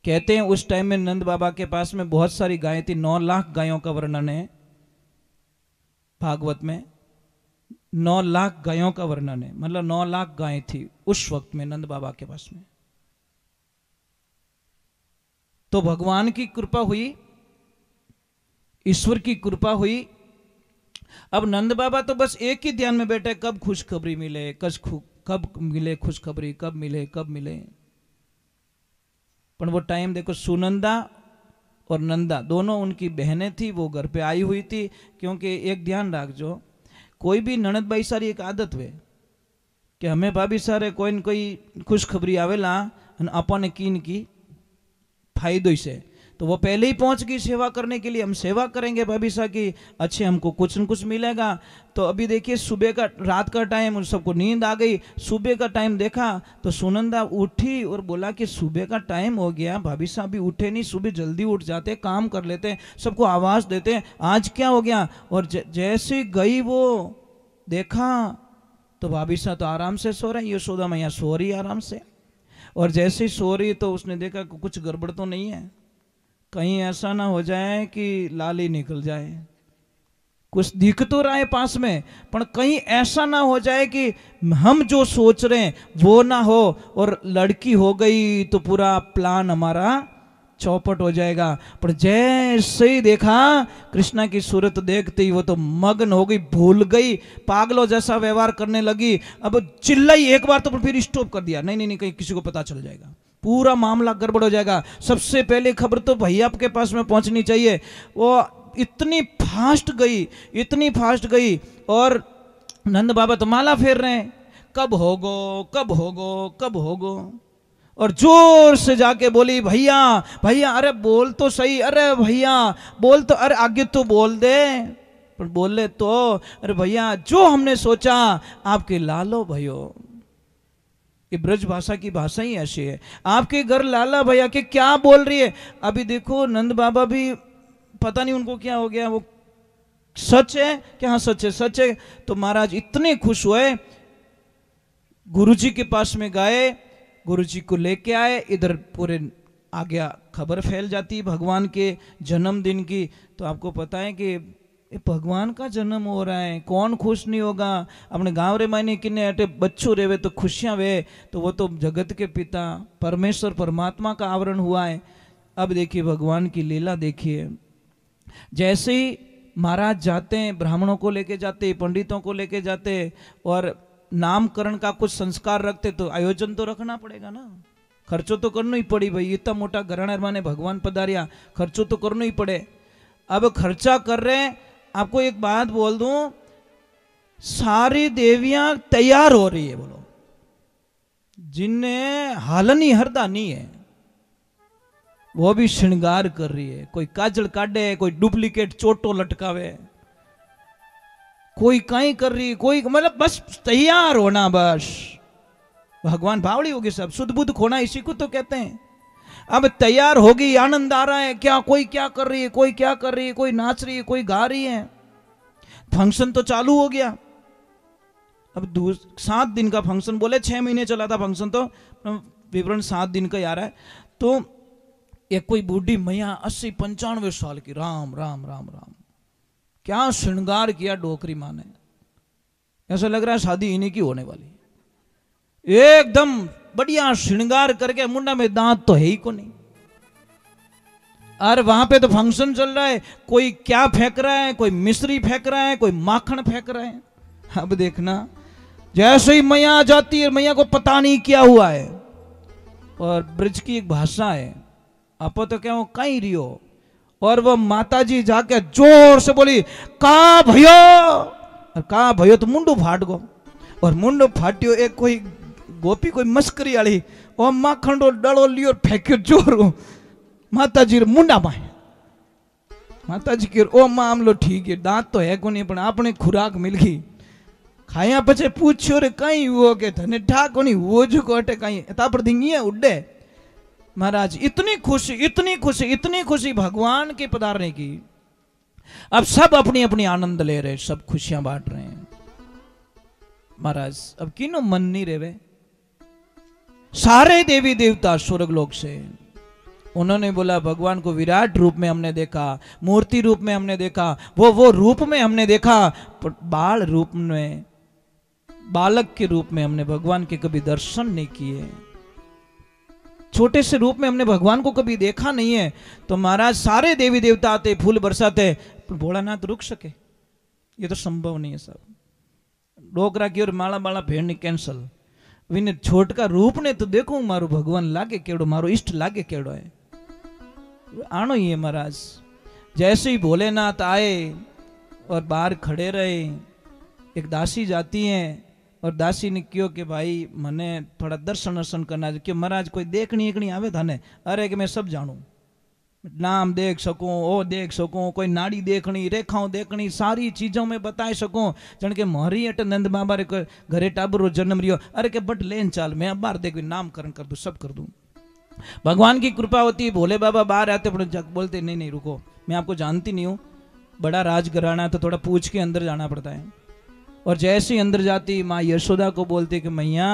कहते हैं उस टाइम में नंद बाबा के पास में बहुत सारी गायें थी। 9 लाख गायों का वर्णन है भागवत में। 9 लाख गायों का वर्णन है, मतलब 9 लाख गायें थी उस वक्त में नंद बाबा के पास में। तो भगवान की कृपा हुई, ईश्वर की कृपा हुई। अब नंद बाबा तो बस एक ही ध्यान में बैठे, कब खुशखबरी मिले, कब मिले खुशखबरी, कब मिले। पर वो टाइम देखो, सुनंदा और नंदा दोनों उनकी बहनें थी, वो घर पे आई हुई थी। क्योंकि एक ध्यान रखजो, कोई भी ननद भाई सारी एक आदत वे कि हमें भाभी सारे कोई न कोई खुशखबरी आवेला अपन कीन की फायदो से, तो वो पहले ही पहुंच गई सेवा करने के लिए। हम सेवा करेंगे भाभी सा की, अच्छे हमको कुछ न कुछ मिलेगा। तो अभी देखिए सुबह का, रात का टाइम, उन सबको नींद आ गई। सुबह का टाइम देखा तो सुनंदा उठी और बोला कि सुबह का टाइम हो गया, भाभी साहब भी उठे नहीं, सुबह जल्दी उठ जाते, काम कर लेते, सबको आवाज़ देते, आज क्या हो गया। और जैसे गई वो देखा तो भाभी साहब तो आराम से सो रहे, यशोदा मैया सो रही आराम से। और जैसे ही सो रही तो उसने देखा कि कुछ गड़बड़ तो नहीं है, कहीं ऐसा ना हो जाए कि लाली निकल जाए। कुछ दिख तो रहा है पास में, पर कहीं ऐसा ना हो जाए कि हम जो सोच रहे हैं वो ना हो और लड़की हो गई तो पूरा प्लान हमारा चौपट हो जाएगा। पर जैसे ही देखा कृष्णा की सूरत देखते ही वो तो मग्न हो गई, भूल गई, पागलों जैसा व्यवहार करने लगी। अब चिल्लाई एक बार तो फिर स्टॉप कर दिया, नहीं कहीं किसी को पता चल जाएगा, पूरा मामला गड़बड़ हो जाएगा। सबसे पहले खबर तो भैया के पास में पहुंचनी चाहिए। वो इतनी फास्ट गई और नंद बाबा तो माला फेर रहे हैं, कब होगो। और जोर से जाके बोली, भैया अरे बोल तो सही, अरे भैया बोल तो, अरे आगे तो बोल दे। पर बोले तो, अरे भैया जो हमने सोचा आपके लालो भयो, ये ब्रज भाषा की भाषा ही ऐसी है, आपके घर लाला भैया के क्या बोल रही है। अभी देखो नंद बाबा भी पता नहीं उनको क्या हो गया, वो सच है क्या, हाँ सच है। तो महाराज इतने खुश हुए, गुरुजी के पास में गए, गुरुजी को लेके आए। इधर पूरे आ गया, खबर फैल जाती भगवान के जन्मदिन की। तो आपको पता है कि भगवान का जन्म हो रहा है, कौन खुश नहीं होगा। अपने गांव रे मायने किन्ने अटे बच्चों रेवे तो खुशियां वे, तो वो तो जगत के पिता परमेश्वर परमात्मा का आवरण हुआ है। अब देखिए भगवान की लीला देखिए, जैसे ही महाराज जाते हैं, ब्राह्मणों को लेके जाते, पंडितों को लेके जाते और नामकरण का कुछ संस्कार रखते, तो आयोजन तो रखना पड़ेगा ना, खर्चो तो करना ही पड़ी। भाई इतना मोटा घराना माने भगवान पधारिया, खर्चो तो करना ही पड़े। अब खर्चा कर रहे हैं। आपको एक बात बोल दूं, सारी देवियां तैयार हो रही है, बोलो जिनने हालनी हरदा नहीं है वो भी श्रृंगार कर रही है। कोई काजल काटे, कोई डुप्लीकेट चोटो लटकावे, कोई कहीं कर रही, कोई मतलब बस तैयार होना, बस भगवान भावड़ी होगी सब, शुद्ध बुद्ध खोना इसी को तो कहते हैं। अब तैयार होगी, आनंद आ रहा है, क्या कोई क्या कर रही है, कोई क्या कर रही है, कोई नाच रही है, कोई गा रही है। फंक्शन तो चालू हो गया। अब 7 दिन का फंक्शन, बोले 6 महीने चला था फंक्शन, तो विवरण 7 दिन का आ रहा है। तो एक कोई बूढ़ी मैया 80-95 साल की, राम राम राम राम, क्या श्रृंगार किया डोकरी माँ ने, ऐसा लग रहा है शादी इन्हीं की होने वाली। एकदम बढ़िया श्रृंगार करके, मुंडा में दांत तो है ही को नहीं। और वहां पे तो फंक्शन चल रहा है, कोई क्या फेंक रहा है, कोई मिश्री फेंक रहा है, कोई माखन फेंक रहा है। अब देखना, जैसे ही मैया जाती है, मैया को पता नहीं क्या हुआ है। और ब्रज की एक भाषा है, आप तो क्या वो कहीं रियो, और वो माताजी जाके जोर से बोली का भयो, और का भयो तो मुंडू फाट गो, और मुंडो फाट्यो। एक कोई गोपी कोई मस्करी वाली, और माखन रो डलो लियो फेंक्यो जोर माताजी रे मुंडा में। माताजी के ओ मामलो ठीक है, दांत तो है को नहीं, पण आपने खुराक मिल गई। खाया पछे पूछ्यो रे कहीं वो के धने ठा को नहीं वो जो कोटे कहीं तापर दिंगी उड्डे। महाराज इतनी खुशी, इतनी खुशी, इतनी खुशी भगवान के पधारने की। अब सब अपनी अपनी आनंद ले रहे, सब खुशियां बांट रहे हैं। महाराज अब किनो मन नहीं रहे, सारे देवी देवता स्वर्ग लोक से। उन्होंने बोला भगवान को विराट रूप में हमने देखा, मूर्ति रूप में हमने देखा, वो रूप में हमने देखा, पर बाल रूप में, बालक के रूप में हमने भगवान के कभी दर्शन नहीं किए। छोटे से रूप में हमने भगवान को कभी देखा नहीं है। तो महाराज सारे देवी देवता आते, फूल बरसाते, पर भोलानाथ रुक सके? ये तो संभव नहीं है साहब। डोकरा की और माला माला भेड़नी कैंसल। विने छोट का रूप ने तो देखो मारो भगवान लागे केड़ो, मारो इष्ट लागे केड़ो है। आनो ही है महाराज। जैसे ही भोलेनाथ आए और बाहर खड़े रहे, एक दासी जाती हैं और दासी ने क्यों कि भाई मने थोड़ा दर्शन दर्शन करना है। कि महाराज कोई देखनी एकनी आवे थाने? अरे कि मैं सब जानू, नाम देख सकूं, ओ देख सकूं, कोई नाड़ी देखनी, रेखाओं देखनी, सारी चीजों में बता सकूं। जन के मोहरी अट नंद बाबा रे घरे टाबरो जन्म रियो, अरे के बट लेन चाल, मैं बाहर देख नामकरण कर दूं, सब कर दूं। भगवान की कृपा होती है। भोले बाबा बाहर आते बोलते नहीं नहीं रुको, मैं आपको जानती नहीं हूँ, बड़ा राजघराना तो थोड़ा पूछ के अंदर जाना पड़ता है। और जैसे ही अंदर जाती माँ यशोदा को बोलते कि मैया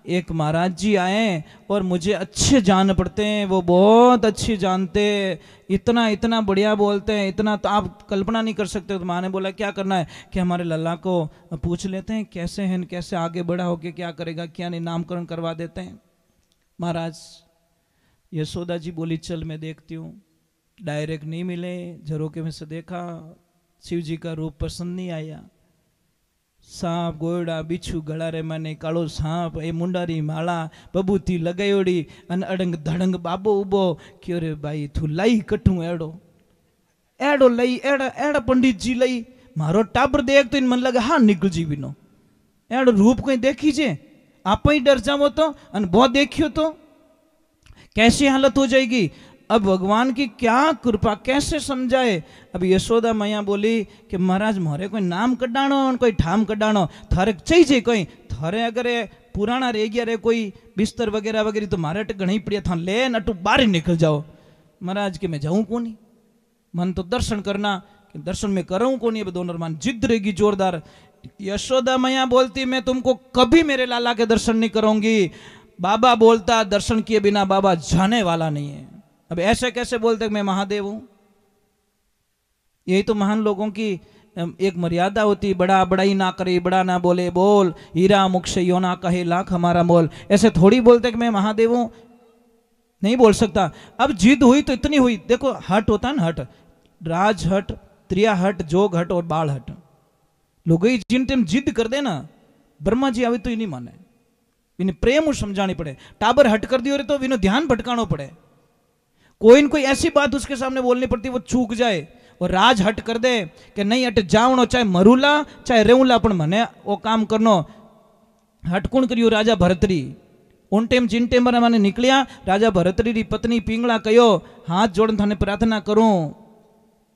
एक महाराज जी आए और मुझे अच्छे जान पड़ते हैं, वो बहुत अच्छे जानते, इतना इतना बढ़िया बोलते हैं, इतना तो आप कल्पना नहीं कर सकते। तो माँ ने बोला क्या करना है कि हमारे लल्ला को पूछ लेते हैं कैसे हैं, कैसे आगे बड़ा होके क्या करेगा, क्या नहीं, नामकरण करवा देते हैं। महाराज यशोदा जी बोली चल मैं देखती हूँ। डायरेक्ट नहीं मिले, झरोके में से देखा, शिव जी का रूप पसंद नहीं आया। सांप गोयड़ा बिच्छू गला रे माने कालो सांप, ए मुंडारी माला बबूती लगायोड़ी अन अडंग धड़ंग बाबो उबो क्यों रे भाई थू लाई कटू एड़ो एड़ो लई एड़ा एड़ा पंडित जी लई मारो टाबर देख तो इन मन लगे हाँ निकल जी बिनो एड़ो रूप कोई देखी जे आप ही डर जाओ तो अन बहुत देखियो तो कैसी हालत हो जाएगी। अब भगवान की क्या कृपा, कैसे समझाए। अब यशोदा मैया बोली कि महाराज मोरे कोई नाम कढ़ाणो कोई ठाम कढ़ाणो थारे चाहिए कोई, थारे अगर पुराना रह गया रे कोई बिस्तर वगैरह वगैरह तो मारे अट घणी पड़िया था ले अटू बाहर ही निकल जाओ। महाराज के मैं जाऊं को नहीं, मन तो दर्शन करना, कि दर्शन में करूं को नहीं। दोनों मन जिद रहेगी जोरदार। यशोदा मैया बोलती मैं तुमको कभी मेरे लाला के दर्शन नहीं करूंगी। बाबा बोलता दर्शन किए बिना बाबा जाने वाला नहीं है। अब ऐसे कैसे बोलते मैं महादेव हूं? यही तो महान लोगों की एक मर्यादा होती, बड़ा बड़ाई ना करे, बड़ा ना बोले, बोल हीरा मुख से यो ना कहे लाख हमारा मोल। ऐसे थोड़ी बोलते कि मैं महादेव हूं, नहीं बोल सकता। अब जिद हुई तो इतनी हुई। देखो हट होता है ना, हट, राज हट, त्रिया हट, जोग हट और बाल हट। लोग जिन टाइम जिद कर दे ना, ब्रह्मा जी आवे तो ही नहीं माने, इन्हें प्रेम समझानी पड़े। टाबर हट कर दियो रे तो इन्हें ध्यान भटकाना पड़े। कोई न कोई ऐसी बात उसके सामने बोलनी पड़ती वो चूक जाए। और राज हट कर दे कि नहीं हट जावनो, चाहे मरूला चाहे रेऊला पण मने वो काम करनो। हट कौन करियो? राजा भरतरी। उन टेम जिन टेम मैंने निकलिया राजा भरतरी री पत्नी पिंगला कहो हाथ जोड़न थाने प्रार्थना करूं,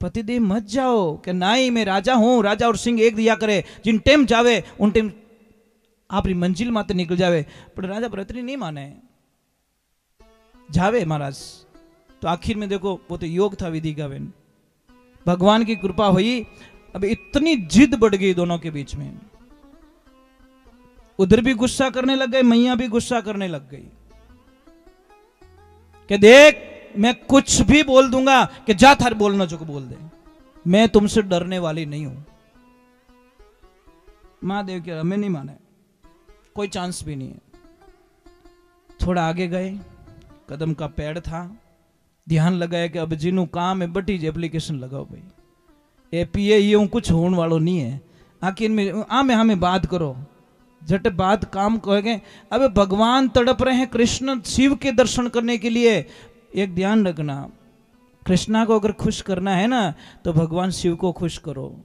पतिदेव मत जाओ कि नहीं मैं राजा हूं, राजा और सिंह एक दिया करे, जिन टेम जावे उन टेम आपरी मंजिल माते निकल जावे। पर राजा भरतरी नहीं माने, जावे महाराज। तो आखिर में देखो वो तो योग था विधि का बेन, भगवान की कृपा हुई। अब इतनी जिद बढ़ गई दोनों के बीच में, उधर भी गुस्सा करने लग गए, मैया भी गुस्सा करने लग गई कि देख मैं कुछ भी बोल दूंगा कि जा थार बोलना जो को बोल दे, मैं तुमसे डरने वाली नहीं हूं। महादेव के हमें नहीं माने, कोई चांस भी नहीं है। थोड़ा आगे गए, कदम का पेड़ था, ध्यान लगाया कि अब जिनू काम है बटी जी एप्लीकेशन लगाओ भाई, एपीए ये कुछ होने वालों नहीं है, आखिर में आमे हमें बात करो, झट बात काम कहेंगे। अब भगवान तड़प रहे हैं कृष्ण शिव के दर्शन करने के लिए। एक ध्यान रखना, कृष्णा को अगर खुश करना है ना तो भगवान शिव को खुश करो,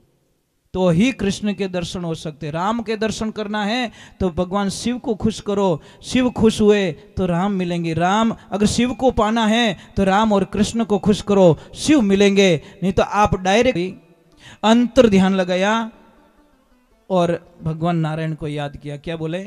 तो ही कृष्ण के दर्शन हो सकते। राम के दर्शन करना है तो भगवान शिव को खुश करो, शिव खुश हुए तो राम मिलेंगे। राम अगर शिव को पाना है तो राम और कृष्ण को खुश करो, शिव मिलेंगे। नहीं तो आप डायरेक्ट अंतर ध्यान लगाया और भगवान नारायण को याद किया। क्या बोले?